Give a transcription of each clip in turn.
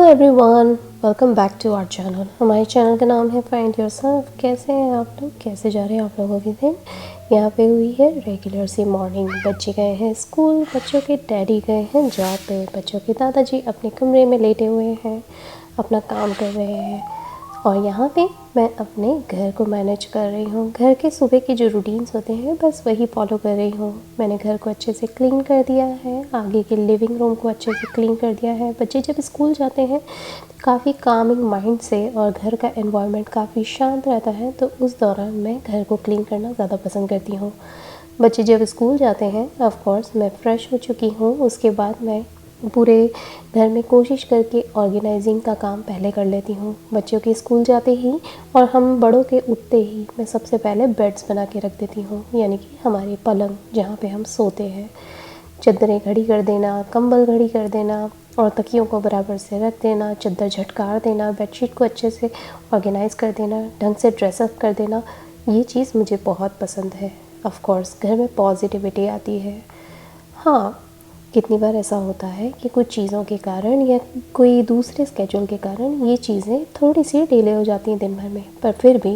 Everyone, welcome back to our channel. हमारे channel का नाम है फाइंड योरसेल्फ। कैसे हैं आप लोग? कैसे जा रहे हैं आप लोगों के दिन? यहाँ पे हुई है रेगुलर सी मॉर्निंग। बच्चे गए हैं स्कूल, बच्चों के डैडी गए हैं जॉब पे, बच्चों के दादाजी अपने कमरे में लेटे हुए हैं, अपना काम कर रहे हैं और यहाँ पे मैं अपने घर को मैनेज कर रही हूँ। घर के सुबह के जो रूटीन्स होते हैं बस वही फॉलो कर रही हूँ। मैंने घर को अच्छे से क्लीन कर दिया है, आगे के लिविंग रूम को अच्छे से क्लीन कर दिया है। बच्चे जब स्कूल जाते हैं काफ़ी कामिंग माइंड से और घर का एनवायरनमेंट काफ़ी शांत रहता है, तो उस दौरान मैं घर को क्लीन करना ज़्यादा पसंद करती हूँ। बच्चे जब स्कूल जाते हैं ऑफ कोर्स मैं फ़्रेश हो चुकी हूँ, उसके बाद मैं पूरे घर में कोशिश करके ऑर्गेनाइजिंग का काम पहले कर लेती हूँ। बच्चों के स्कूल जाते ही और हम बड़ों के उठते ही मैं सबसे पहले बेड्स बना के रख देती हूँ, यानी कि हमारे पलंग जहाँ पे हम सोते हैं। चादरें घड़ी कर देना, कंबल घड़ी कर देना और तकियों को बराबर से रख देना, चादर झटकार देना, बेडशीट को अच्छे से ऑर्गेनाइज़ कर देना, ढंग से ड्रेसअप कर देना, ये चीज़ मुझे बहुत पसंद है। ऑफ़ कोर्स घर में पॉजिटिविटी आती है। हाँ, कितनी बार ऐसा होता है कि कुछ चीज़ों के कारण या कोई दूसरे स्केड्यूल के कारण ये चीज़ें थोड़ी सी डिले हो जाती हैं दिन भर में, पर फिर भी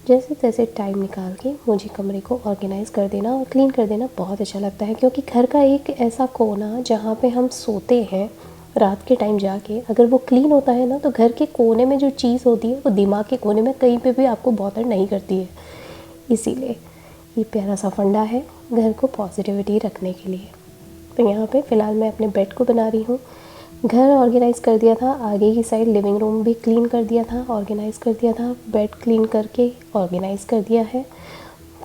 जैसे तैसे टाइम निकाल के मुझे कमरे को ऑर्गेनाइज़ कर देना और क्लीन कर देना बहुत अच्छा लगता है। क्योंकि घर का एक ऐसा कोना जहाँ पे हम सोते हैं रात के टाइम जाके, अगर वो क्लीन होता है ना, तो घर के कोने में जो चीज़ होती है वो दिमाग के कोने में कहीं पे भी आपको बॉदर नहीं करती है। इसीलिए ये प्यारा सा फंडा है घर को पॉजिटिविटी रखने के लिए। तो यहाँ पे फ़िलहाल मैं अपने बेड को बना रही हूँ। घर ऑर्गेनाइज़ कर दिया था, आगे की साइड लिविंग रूम भी क्लीन कर दिया था, ऑर्गेनाइज़ कर दिया था, बेड क्लीन करके ऑर्गेनाइज़ कर दिया है,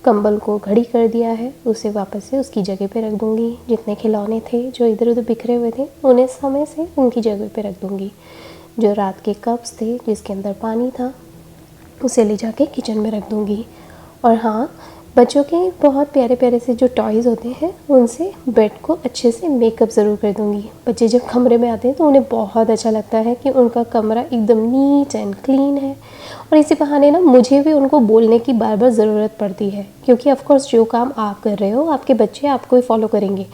कंबल को घड़ी कर दिया है, उसे वापस से उसकी जगह पे रख दूँगी। जितने खिलौने थे जो इधर उधर बिखरे हुए थे उन्हें समय से उनकी जगह पे रख दूँगी। जो रात के कप्स थे जिसके अंदर पानी था उसे ले जाके किचन में रख दूँगी। और हाँ, बच्चों के बहुत प्यारे प्यारे से जो टॉयज़ होते हैं उनसे बेड को अच्छे से मेकअप ज़रूर कर दूँगी। बच्चे जब कमरे में आते हैं तो उन्हें बहुत अच्छा लगता है कि उनका कमरा एकदम नीट एंड क्लीन है। और इसी बहाने ना मुझे भी उनको बोलने की बार बार ज़रूरत पड़ती है, क्योंकि ऑफ़ कोर्स जो काम आप कर रहे हो आपके बच्चे आपको ही फॉलो करेंगे,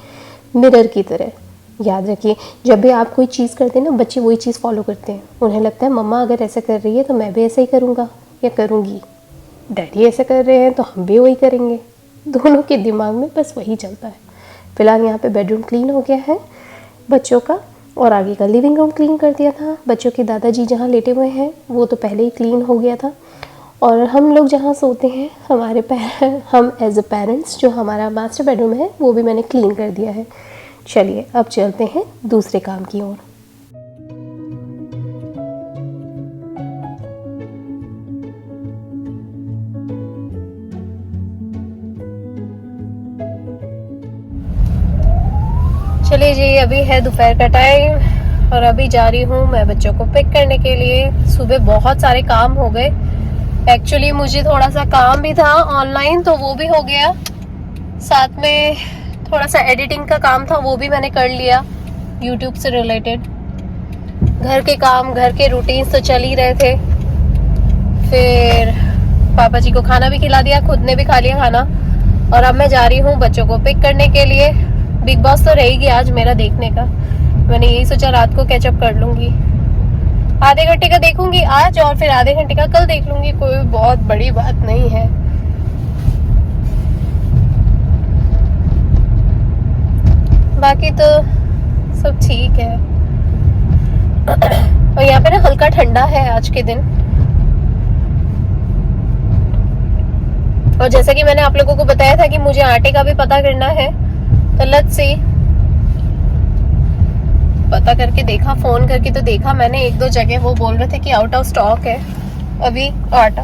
मिरर की तरह। याद रखिए, जब भी आप कोई चीज़ करते हैं ना, बच्चे वही चीज़ फॉलो करते हैं। उन्हें लगता है मम्मा अगर ऐसा कर रही है तो मैं भी ऐसा ही करूँगा या करूँगी, डैडी ऐसे कर रहे हैं तो हम भी वही करेंगे। दोनों के दिमाग में बस वही चलता है। फ़िलहाल यहाँ पे बेडरूम क्लीन हो गया है बच्चों का, और आगे का लिविंग रूम क्लीन कर दिया था। बच्चों के दादाजी जहाँ लेटे हुए हैं वो तो पहले ही क्लीन हो गया था, और हम लोग जहाँ सोते हैं हम एज अ पेरेंट्स जो हमारा मास्टर बेडरूम है वो भी मैंने क्लीन कर दिया है। चलिए अब चलते हैं दूसरे काम की ओर। चलिए जी, अभी है दोपहर का टाइम और अभी जा रही हूँ मैं बच्चों को पिक करने के लिए। सुबह बहुत सारे काम हो गए, एक्चुअली मुझे थोड़ा सा काम भी था ऑनलाइन तो वो भी हो गया, साथ में थोड़ा सा एडिटिंग का काम था वो भी मैंने कर लिया यूट्यूब से रिलेटेड। घर के काम, घर के रूटीन्स तो चल ही रहे थे। फिर पापा जी को खाना भी खिला दिया, खुद ने भी खा लिया खाना, और अब मैं जा रही हूँ बच्चों को पिक करने के लिए। बिग बॉस तो रहेगी आज मेरा देखने का, मैंने यही सोचा रात को कैचअप कर लूँगी। आधे घंटे का देखूंगी आज और फिर आधे घंटे का कल देख लूँगी, कोई बहुत बड़ी बात नहीं है। बाकी तो सब ठीक है। और यहाँ पे ना हल्का ठंडा है आज के दिन, और जैसा कि मैंने आप लोगों को बताया था कि मुझे आटे का भी पता करना है, तो लेट्स सी। पता करके देखा, फोन करके तो देखा मैंने एक दो जगह, वो बोल रहे थे कि आउट ऑफ स्टॉक है अभी आटा।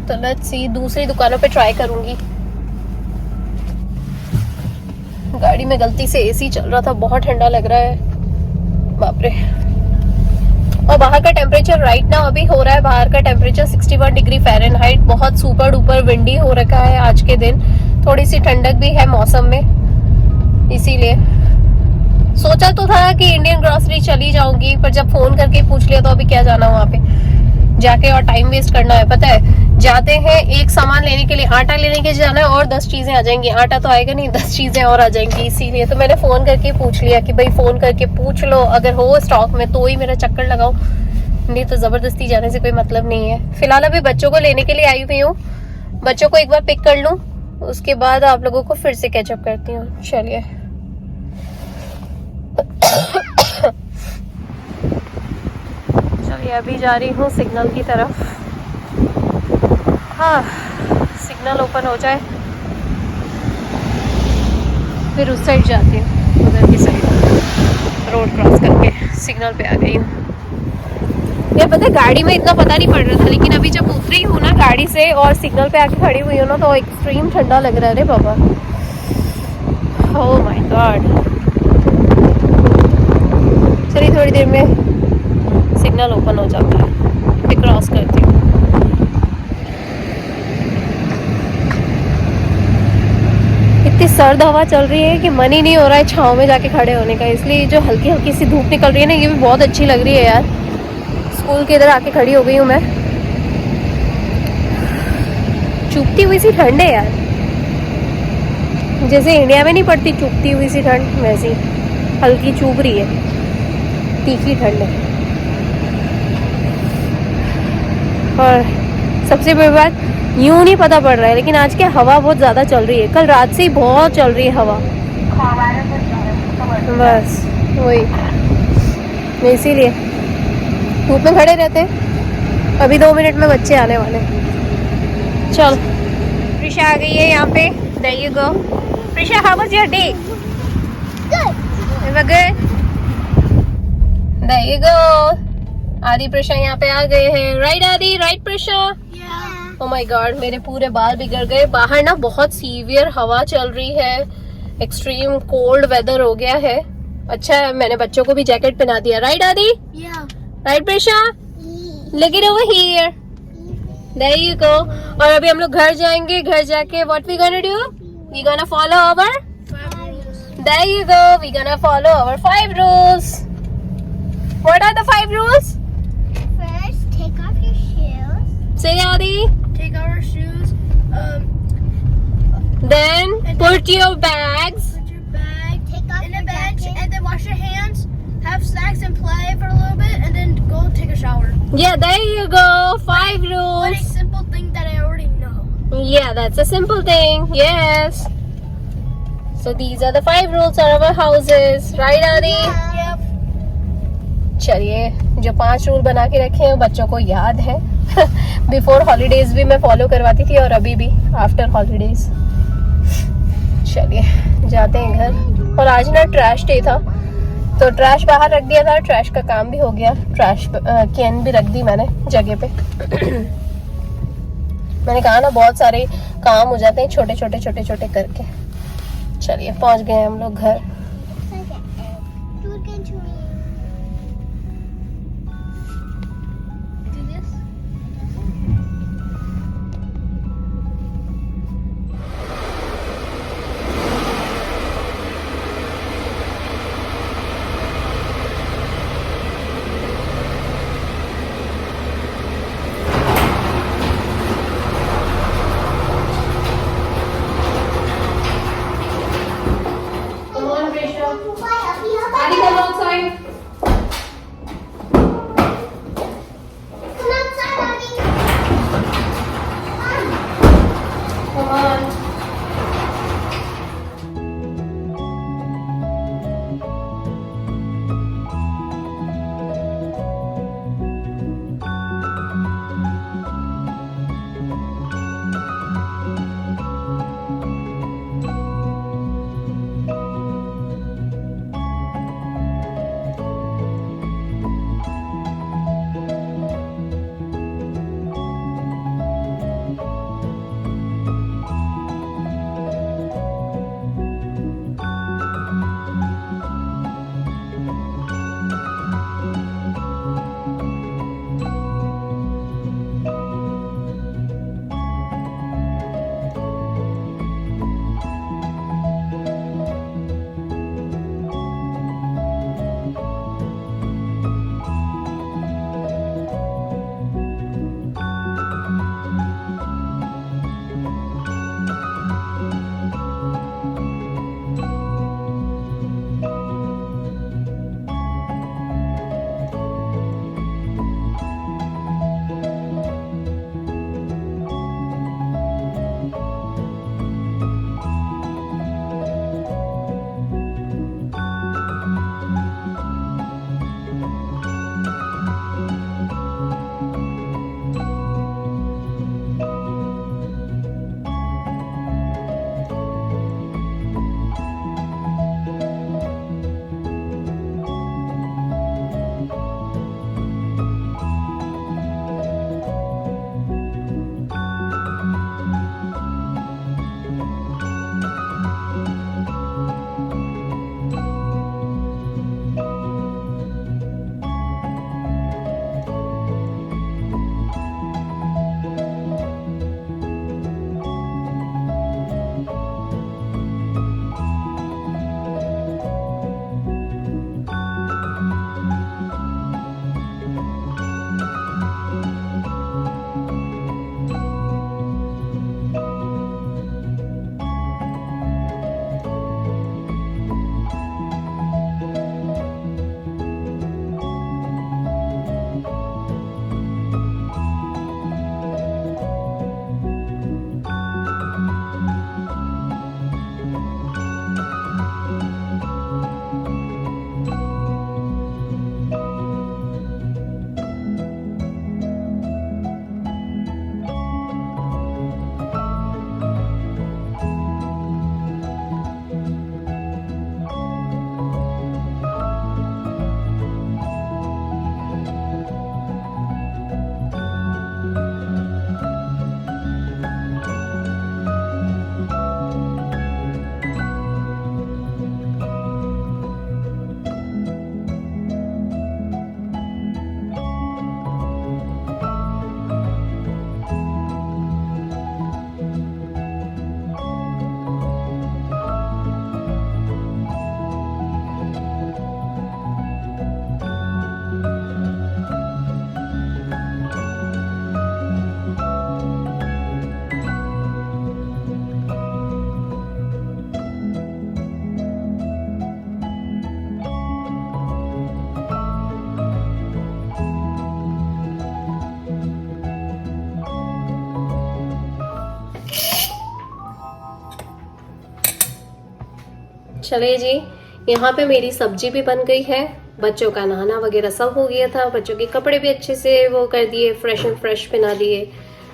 तो लेट्स सी, दूसरी दुकानों पे ट्राई करूंगी। गाड़ी में गलती से एसी चल रहा था, बहुत ठंडा लग रहा है, बाप रे। और बाहर का टेम्परेचर राइट नाउ अभी हो रहा है, बाहर का टेम्परेचर 61 डिग्री फ़ारेनहाइट। बहुत सुपर डुपर विंडी हो रखा है आज के दिन, थोड़ी सी ठंडक भी है मौसम में। इसीलिए सोचा तो था कि इंडियन ग्रोसरी चली जाऊंगी, पर जब फोन करके पूछ लिया तो अभी क्या जाना वहाँ पे जाके और टाइम वेस्ट करना है। पता है जाते हैं एक सामान लेने के लिए, आटा लेने के जाना है और 10 चीजें आ जाएंगी। आटा तो आएगा नहीं, 10 चीजें और आ जाएंगी। इसीलिए तो मैंने फोन करके पूछ लिया कि भाई फोन करके पूछ लो, अगर हो स्टॉक में तो ही मेरा चक्कर लगाओ, नहीं तो जबरदस्ती जाने से कोई मतलब नहीं है। फिलहाल अभी बच्चों को लेने के लिए आई हुई हूँ, बच्चों को एक बार पिक कर लूँ, उसके बाद आप लोगों को फिर से कैचअप करती हूँ। चलिए चलिए अभी जा रही हूँ सिग्नल की तरफ। हाँ, सिग्नल ओपन हो जाए फिर उस साइड जाती हूँ, उधर की साइड रोड क्रॉस करके सिग्नल पे आ गई हूँ। यार पता है गाड़ी में इतना पता नहीं पड़ रहा था, लेकिन अभी जब उतरी हूँ ना गाड़ी से और सिग्नल पे आके खड़ी हुई हूँ ना, तो एक्सट्रीम ठंडा लग रहा है रे बाबा। Oh my God. चलिए थोड़ी देर में सिग्नल ओपन हो जाता है, फिर क्रॉस करती हूँ। इतनी सर्द हवा चल रही है कि मन ही नहीं हो रहा है छाँव में जाके खड़े होने का, इसलिए जो हल्की हल्की सी धूप निकल रही है ना, ये भी बहुत अच्छी लग रही है यार। स्कूल के इधर आके खड़ी हो गई हूँ मैं, चुभती हुई सी ठंड है यार, जैसे इंडिया में नहीं पड़ती चुभती हुई सी ठंड, वैसी हल्की चुभ रही है, तीखी ठंड है। और सबसे बड़ी बात, यूं नहीं पता पड़ रहा है लेकिन आज क्या हवा बहुत ज़्यादा चल रही है, कल रात से ही बहुत चल रही है हवा, बस वही इसीलिए धूप में खड़े रहते। अभी 2 मिनट में बच्चे आने वाले। चल प्रिशा आ गई है यहाँ पे। There you go. Prisha, how was your day? Good. Good. There you go. आदि प्रिशा यहाँ पे आ गए हैं। राइट आदि, right Prisha? Oh my God, मेरे पूरे बाल बिगड़ गए। बाहर ना बहुत सीवियर हवा चल रही है, एक्सट्रीम कोल्ड वेदर हो गया है। अच्छा है मैंने बच्चों को भी जैकेट पहना दिया। राइट आदि? Right Prisha? Look it over here. There you go. और अभी हम लोग घर जाएंगे, घर जाके what we gonna do? We gonna follow our 5 rules. There you go. We gonna follow our 5 rules. What are the 5 rules? First, take off your shoes. Say Adi. Take off your shoes. Then put your bags. Put your bag. Take off in the bench, and then wash your hands. Have snacks and play for a little bit, and then go take a shower. Yeah, there you go. 5 rules. What a simple thing that I already know. Yeah, that's a simple thing. Yes. So these are the 5 rules of our houses. Right, Adi? Yep. चलिए, जो 5 rule बना के रखे हैं बच्चों को याद है। बिफोर हॉलीडेज भी मैं फॉलो करवाती थी और अभी भी आफ्टर हॉलीडेज। चलिए जाते हैं घर। और आज ना ट्रैश डे था, तो ट्रैश बाहर रख दिया था, ट्रैश का काम भी हो गया, ट्रैश कैन भी रख दी मैंने जगह पे। मैंने कहा ना बहुत सारे काम हो जाते हैं छोटे छोटे छोटे छोटे करके। चलिए पहुंच गए हम लोग घर। Come outside. चले जी, यहाँ पे मेरी सब्जी भी बन गई है, बच्चों का नहाना वगैरह सब हो गया था, बच्चों के कपड़े भी अच्छे से वो कर दिए, फ्रेश एंड फ्रेश पहना दिए,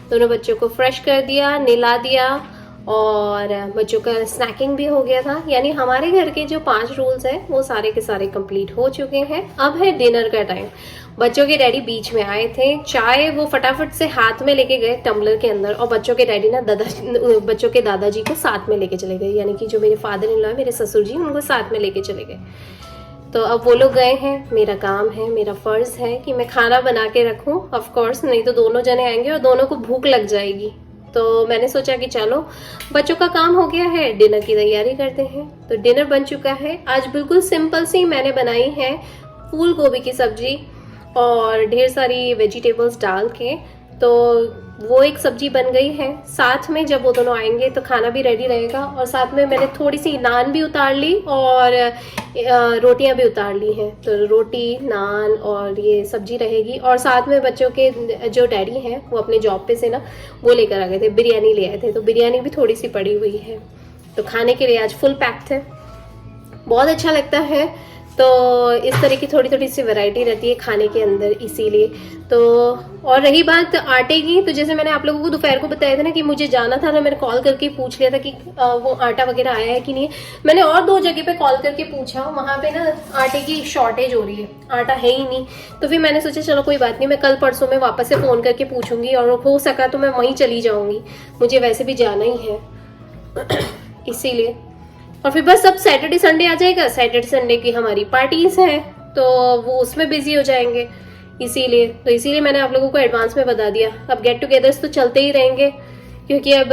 दोनों बच्चों को फ्रेश कर दिया, नहला दिया, और बच्चों का स्नैकिंग भी हो गया था। यानी हमारे घर के जो 5 रूल्स हैं वो सारे के सारे कंप्लीट हो चुके हैं। अब है डिनर का टाइम। बच्चों के डैडी बीच में आए थे, चाय वो फटाफट से हाथ में लेके गए टम्बलर के अंदर, और बच्चों के डैडी ना बच्चों के दादाजी को साथ में लेके चले गए, यानी कि जो मेरे फादर इन लॉ है, मेरे ससुर जी, उनको साथ में लेके चले गए। तो अब वो लोग गए हैं, मेरा काम है, मेरा फर्ज है कि मैं खाना बना के रखूं, ऑफ कोर्स, नहीं तो दोनों जने आएंगे और दोनों को भूख लग जाएगी। तो मैंने सोचा कि चलो बच्चों का काम हो गया है, डिनर की तैयारी करते हैं। तो डिनर बन चुका है। आज बिल्कुल सिंपल सी मैंने बनाई है फूल गोभी की सब्जी और ढेर सारी वेजिटेबल्स डाल के, तो वो एक सब्जी बन गई है। साथ में जब वो दोनों आएंगे तो खाना भी रेडी रहेगा, और साथ में मैंने थोड़ी सी नान भी उतार ली और रोटियां भी उतार ली हैं। तो रोटी, नान और ये सब्जी रहेगी। और साथ में बच्चों के जो डैडी हैं वो अपने जॉब पे से ना वो लेकर आ गए थे, बिरयानी ले आए थे, तो बिरयानी भी थोड़ी सी पड़ी हुई है। तो खाने के लिए आज फुल पैक्ड है, बहुत अच्छा लगता है। तो इस तरह की थोड़ी थोड़ी सी वैरायटी रहती है खाने के अंदर, इसीलिए। तो और रही बात आटे की, तो जैसे मैंने आप लोगों को दोपहर को बताया था ना कि मुझे जाना था, तो मैंने कॉल करके पूछ लिया था कि वो आटा वगैरह आया है कि नहीं। मैंने और 2 जगह पे कॉल करके पूछा, वहां पे ना आटे की शॉर्टेज हो रही है, आटा है ही नहीं। तो फिर मैंने सोचा चलो कोई बात नहीं, मैं कल परसों में वापस से फोन करके पूछूंगी, और हो सका तो मैं वहीं चली जाऊंगी, मुझे वैसे भी जाना ही है इसीलिए। और फिर बस अब सैटरडे संडे आ जाएगा, सैटरडे संडे की हमारी पार्टीज हैं, तो वो उसमें बिजी हो जाएंगे, इसीलिए मैंने आप लोगों को एडवांस में बता दिया। अब गेट टुगेदर्स तो चलते ही रहेंगे, क्योंकि अब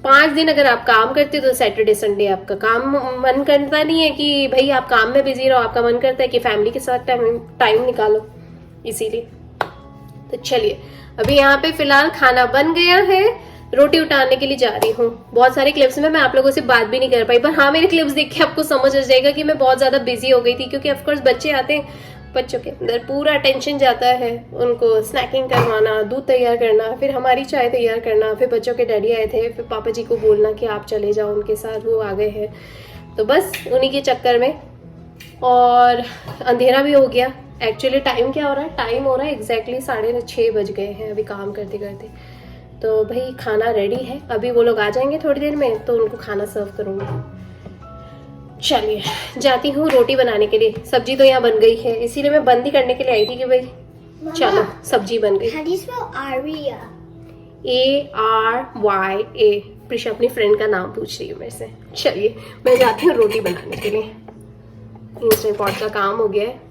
5 दिन अगर आप काम करते हो तो सैटरडे संडे आपका काम मन करता नहीं है कि भाई आप काम में बिजी रहो, आपका मन करता है कि फैमिली के साथ टाइम निकालो, इसीलिए। तो चलिए, अभी यहाँ पे फिलहाल खाना बन गया है, रोटी उतारने के लिए जा रही हूँ। बहुत सारे क्लिप्स में मैं आप लोगों से बात भी नहीं कर पाई, पर हाँ, मेरे क्लिप्स देख के आपको समझ आ जाएगा कि मैं बहुत ज्यादा बिजी हो गई थी, क्योंकि ऑफकोर्स बच्चे आते हैं, बच्चों के अंदर पूरा टेंशन जाता है, उनको स्नैकिंग करवाना, दूध तैयार करना, फिर हमारी चाय तैयार करना, फिर बच्चों के डैडी आए थे, फिर पापा जी को बोलना कि आप चले जाओ उनके साथ, वो आ गए हैं। तो बस उन्हीं के चक्कर में, और अंधेरा भी हो गया। एक्चुअली टाइम क्या हो रहा है, टाइम हो रहा है एग्जैक्टली 6:30 बज गए हैं अभी काम करते करते। तो भाई खाना रेडी है, अभी वो लोग आ जाएंगे थोड़ी देर में, तो उनको खाना सर्व करूंगी। चलिए जाती हूँ रोटी बनाने के लिए। सब्जी तो यहाँ बन गई है, इसीलिए मैं बंद ही करने के लिए आई थी कि भाई चलो सब्जी बन गई। How do you spell Aria? ARYA। Prisha अपनी फ्रेंड का नाम पूछ रही है मेरे से। चलिए मैं जाती हूँ रोटी बनाने के लिए, इंस्टेंट पॉट का काम हो गया है।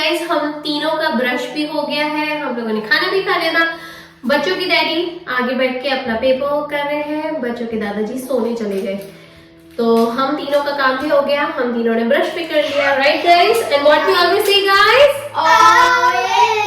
गाइस हम तीनों का ब्रश भी हो गया है, हम लोगों ने खाना भी खा लिया था। बच्चों की डैडी आगे बैठ के अपना पेपर वर्क कर रहे हैं, बच्चों के दादाजी सोने चले गए। तो हम तीनों का काम भी हो गया, हम तीनों ने ब्रश भी कर लिया, right guys? And what we always say guys? Oh, yeah.